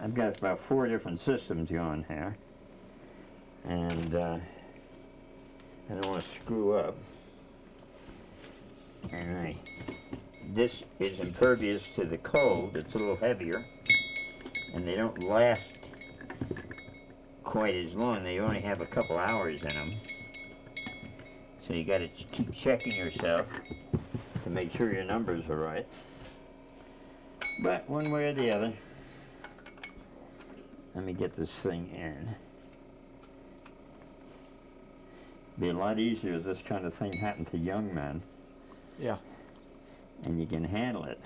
I've got about 4 different systems going here, and I don't want to screw up. Alright, this is impervious to the cold. It's a little heavier, and they don't last quite as long. They only have a couple hours in them, so you got to keep checking yourself to make sure your numbers are right. But one way or the other, let me get this thing in. Be a lot easier if this kind of thing happened to young men. Yeah. And you can handle it.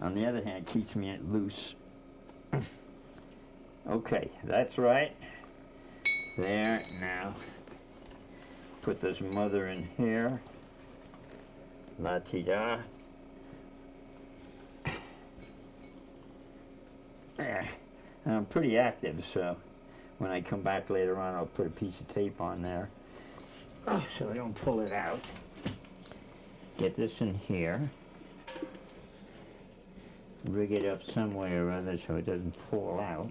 On the other hand, it keeps me loose. Okay, that's right. There, now. Put this mother in here. La-ti-da. There. I'm pretty active, so when I come back later on, I'll put a piece of tape on there. So I don't pull it out. Get this in here. Rig it up some way or other so it doesn't fall out.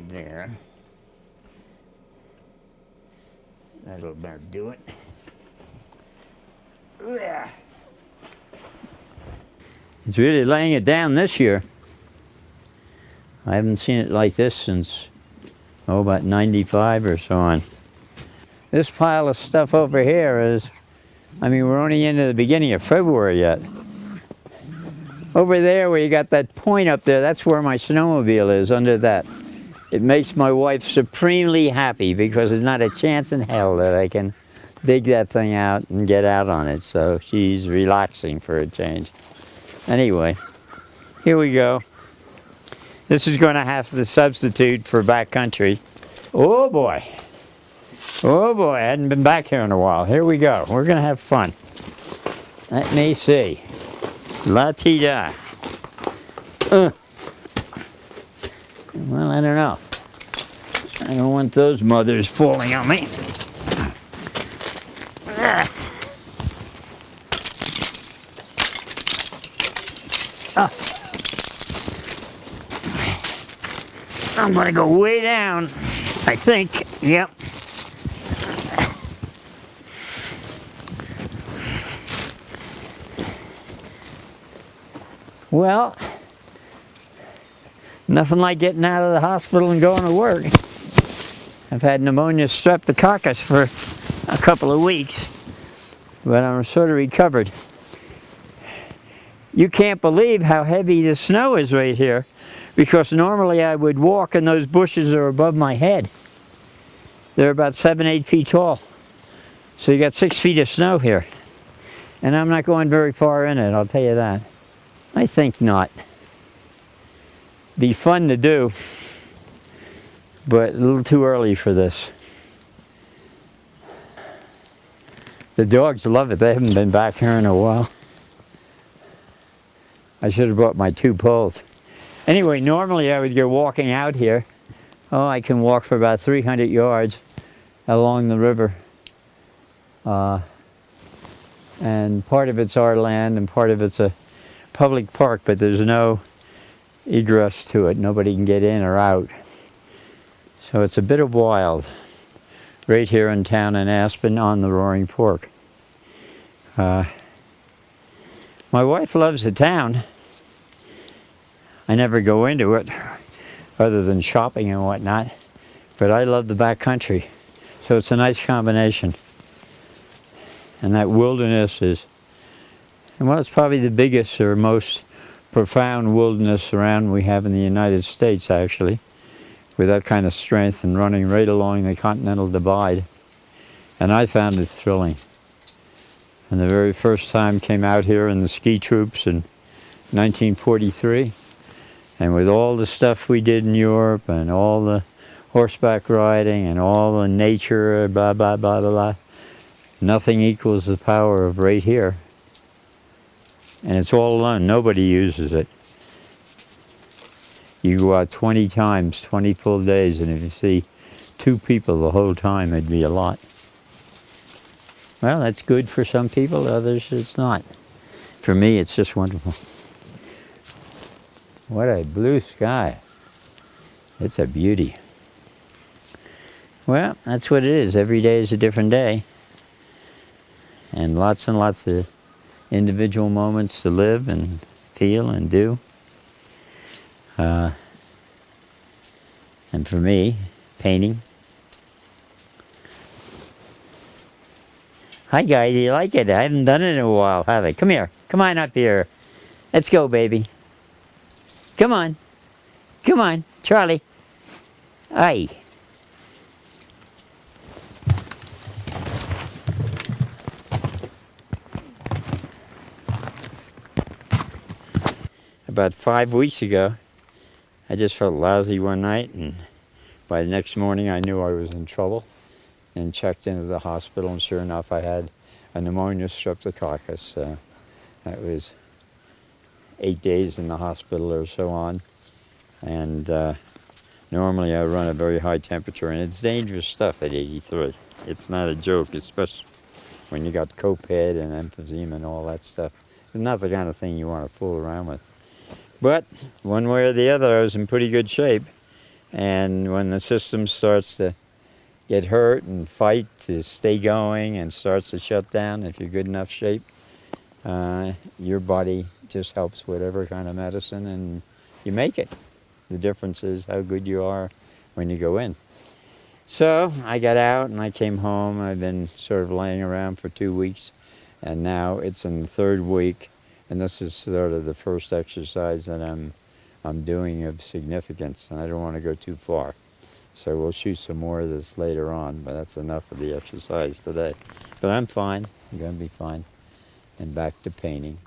There. That'll about do it. Yeah. It's really laying it down this year. I haven't seen it like this since, about 95 or so on. This pile of stuff over here is, we're only into the beginning of February yet. Over there where you got that point up there, that's where my snowmobile is, under that. It makes my wife supremely happy because there's not a chance in hell that I can dig that thing out and get out on it. So she's relaxing for a change. Anyway, here we go. This is going to have to substitute for backcountry. Oh boy. Oh boy, I hadn't been back here in a while. Here we go. We're going to have fun. Let me see. La-ti-da. Well, I don't know. I don't want those mothers falling on me. I'm going to go way down, I think. Yep. Well, nothing like getting out of the hospital and going to work. I've had pneumonia streptococcus for a couple of weeks, but I'm sort of recovered. You can't believe how heavy the snow is right here, because normally I would walk and those bushes are above my head. They're about 7-8 feet tall. So you got 6 feet of snow here. And I'm not going very far in it, I'll tell you that. I think not. Be fun to do, but a little too early for this. The dogs love it. They haven't been back here in a while. I should have brought my 2 poles. Anyway, normally I would go walking out here. Oh, I can walk for about 300 yards along the river. And part of it's our land and part of it's a public park, but there's no egress to it. Nobody can get in or out. So it's a bit of wild right here in town in Aspen on the Roaring Fork. My wife loves the town. I never go into it other than shopping and whatnot, but I love the back country. So it's a nice combination. And that wilderness is, well, it's probably the biggest or most profound wilderness around we have in the United States, actually, with that kind of strength and running right along the Continental Divide. And I found it thrilling. And the very first time came out here in the ski troops in 1943. And with all the stuff we did in Europe and all the horseback riding and all the nature, blah, blah, blah, blah, blah, nothing equals the power of right here. And it's all alone. Nobody uses it. You go out 20 times, 20 full days, and if you see 2 people the whole time, it'd be a lot. Well, that's good for some people. Others, it's not. For me, it's just wonderful. What a blue sky. It's a beauty. Well, that's what it is. Every day is a different day. And lots of individual moments to live and feel and do. And for me, painting. Hi guys, you like it? I haven't done it in a while, have I? Come here. Come on up here. Let's go, baby. Come on. Come on, Charlie. Aye. About 5 weeks ago, I just felt lousy one night, and by the next morning I knew I was in trouble and checked into the hospital, and sure enough I had a pneumonia streptococcus. That was 8 days in the hospital or so on, and normally I run a very high temperature, and it's dangerous stuff at 83. It's not a joke, especially when you got coped and emphysema and all that stuff. It's not the kind of thing you want to fool around with. But one way or the other, I was in pretty good shape. And when the system starts to get hurt and fight to stay going and starts to shut down, if you're good enough shape, your body just helps whatever kind of medicine and you make it. The difference is how good you are when you go in. So I got out and I came home. I've been sort of laying around for 2 weeks, and now it's in the third week. And this is sort of the first exercise that I'm doing of significance, and I don't want to go too far. So we'll shoot some more of this later on, but that's enough of the exercise today. But I'm fine. I'm going to be fine. And back to painting.